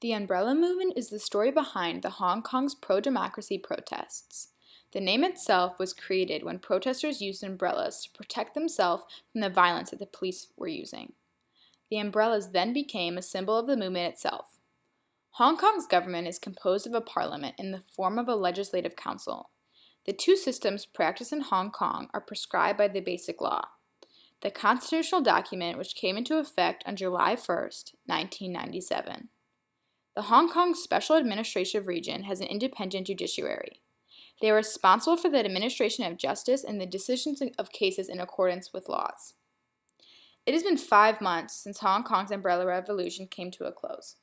The Umbrella Movement is the story behind the Hong Kong's pro-democracy protests. The name itself was created when protesters used umbrellas to protect themselves from the violence that the police were using. The umbrellas then became a symbol of the movement itself. Hong Kong's government is composed of a parliament in the form of a legislative council. The two systems practiced in Hong Kong are prescribed by the Basic Law, the constitutional document which came into effect on July 1st, 1997. The Hong Kong Special Administrative Region has an independent judiciary. They are responsible for the administration of justice and the decisions of cases in accordance with laws. It has been 5 months since Hong Kong's Umbrella Revolution came to a close.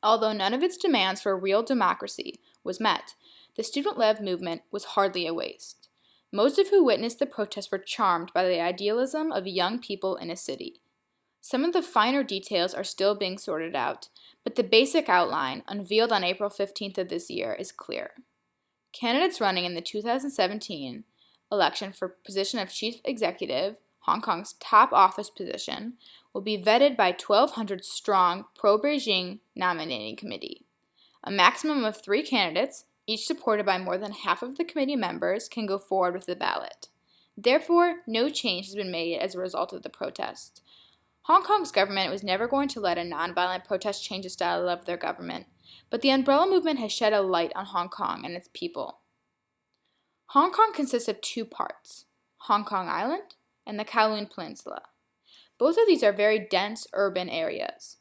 Although none of its demands for real democracy was met, the student-led movement was hardly a waste. Most of who witnessed the protests were charmed by the idealism of young people in a city. Some of the finer details are still being sorted out, but the basic outline, unveiled on April 15th of this year, is clear. Candidates running in the 2017 election for position of chief executive, Hong Kong's top office position, will be vetted by 1,200-strong pro-Beijing nominating committee. A maximum of 3 candidates, each supported by more than half of the committee members, can go forward with the ballot. Therefore, no change has been made as a result of the protest. Hong Kong's government was never going to let a nonviolent protest change the style of their government, but the Umbrella Movement has shed a light on Hong Kong and its people. Hong Kong consists of 2 parts, Hong Kong Island and the Kowloon Peninsula. Both of these are very dense urban areas.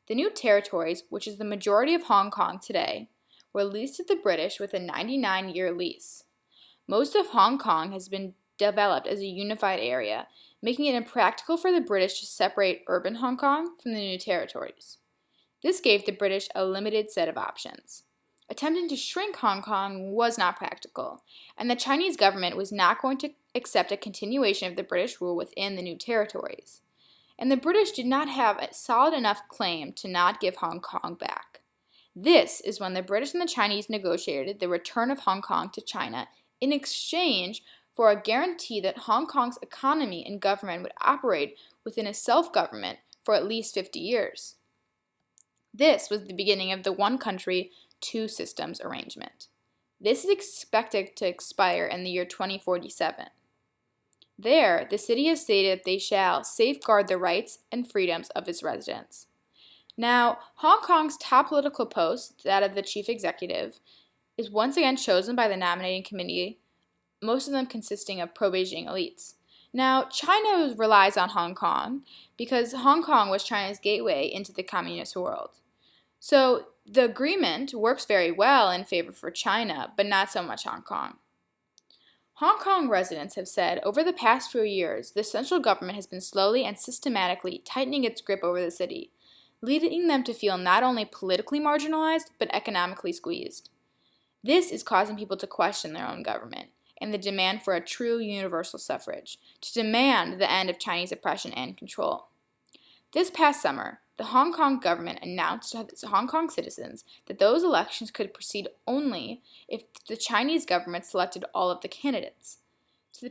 The new territories, which is the majority of Hong Kong today, were leased to the British with a 99-year lease. Most of Hong Kong has been developed as a unified area, making it impractical for the British to separate urban Hong Kong from the new territories. This gave the British a limited set of options. Attempting to shrink Hong Kong was not practical, and the Chinese government was not going to accept a continuation of the British rule within the new territories. And the British did not have a solid enough claim to not give Hong Kong back. This is when the British and the Chinese negotiated the return of Hong Kong to China in exchange for a guarantee that Hong Kong's economy and government would operate within a self-government for at least 50 years. This was the beginning of the one country, two systems arrangement. This is expected to expire in the year 2047. There, the city has stated that they shall safeguard the rights and freedoms of its residents. Now, Hong Kong's top political post, that of the chief executive, is once again chosen by the nominating committee, most of them consisting of pro-Beijing elites. Now, China relies on Hong Kong because Hong Kong was China's gateway into the communist world. So the agreement works very well in favor for China, but not so much Hong Kong. Hong Kong residents have said over the past few years, the central government has been slowly and systematically tightening its grip over the city, leading them to feel not only politically marginalized, but economically squeezed. This is causing people to question their own government and the demand for a true universal suffrage, to demand the end of Chinese oppression and control. This past summer, the Hong Kong government announced to Hong Kong citizens that those elections could proceed only if the Chinese government selected all of the candidates. To the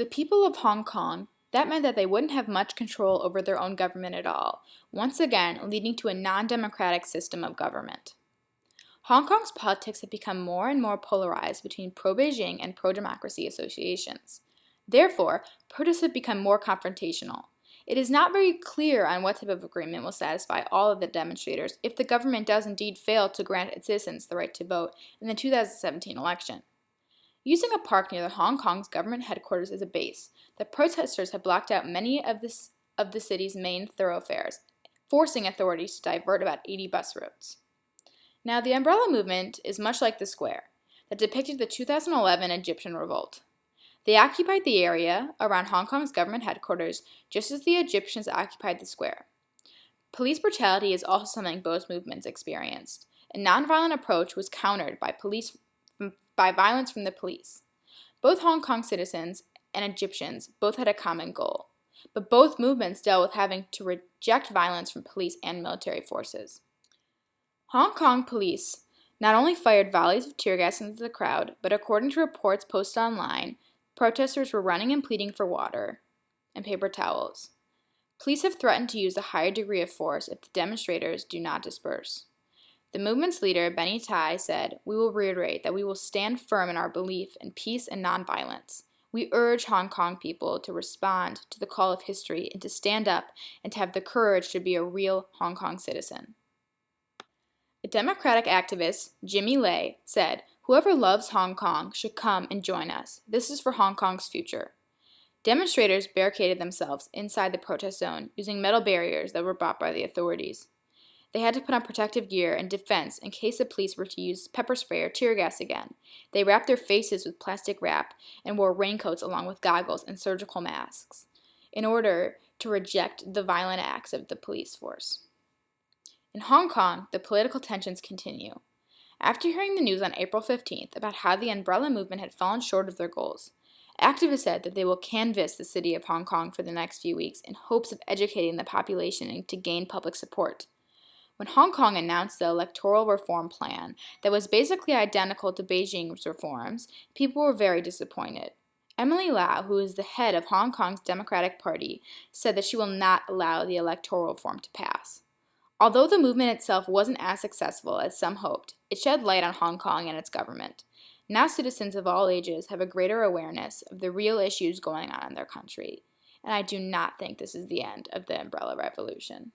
people of Hong Kong, that meant that they wouldn't have much control over their own government at all, once again leading to a non-democratic system of government. Hong Kong's politics have become more and more polarized between pro-Beijing and pro-democracy associations. Therefore, protests have become more confrontational. It is not very clear on what type of agreement will satisfy all of the demonstrators if the government does indeed fail to grant its citizens the right to vote in the 2017 election. Using a park near the Hong Kong's government headquarters as a base, the protesters have blocked out many of the city's main thoroughfares, forcing authorities to divert about 80 bus routes. Now, the Umbrella Movement is much like the square that depicted the 2011 Egyptian revolt. They occupied the area around Hong Kong's government headquarters just as the Egyptians occupied the square. Police brutality is also something both movements experienced. A nonviolent approach was countered by violence from the police. Both Hong Kong citizens and Egyptians both had a common goal, but both movements dealt with having to reject violence from police and military forces. Hong Kong police not only fired volleys of tear gas into the crowd, but according to reports posted online, protesters were running and pleading for water and paper towels. Police have threatened to use a higher degree of force if the demonstrators do not disperse. The movement's leader, Benny Tai, said, "We will reiterate that we will stand firm in our belief in peace and nonviolence. We urge Hong Kong people to respond to the call of history and to stand up and to have the courage to be a real Hong Kong citizen." A Democratic activist, Jimmy Lai, said, "Whoever loves Hong Kong should come and join us. This is for Hong Kong's future." Demonstrators barricaded themselves inside the protest zone using metal barriers that were brought by the authorities. They had to put on protective gear and defense in case the police were to use pepper spray or tear gas again. They wrapped their faces with plastic wrap and wore raincoats along with goggles and surgical masks in order to reject the violent acts of the police force. In Hong Kong, the political tensions continue. After hearing the news on April 15th about how the umbrella movement had fallen short of their goals, activists said that they will canvass the city of Hong Kong for the next few weeks in hopes of educating the population and to gain public support. When Hong Kong announced the electoral reform plan that was basically identical to Beijing's reforms, people were very disappointed. Emily Lau, who is the head of Hong Kong's Democratic Party, said that she will not allow the electoral reform to pass. Although the movement itself wasn't as successful as some hoped, it shed light on Hong Kong and its government. Now citizens of all ages have a greater awareness of the real issues going on in their country, and I do not think this is the end of the Umbrella Revolution.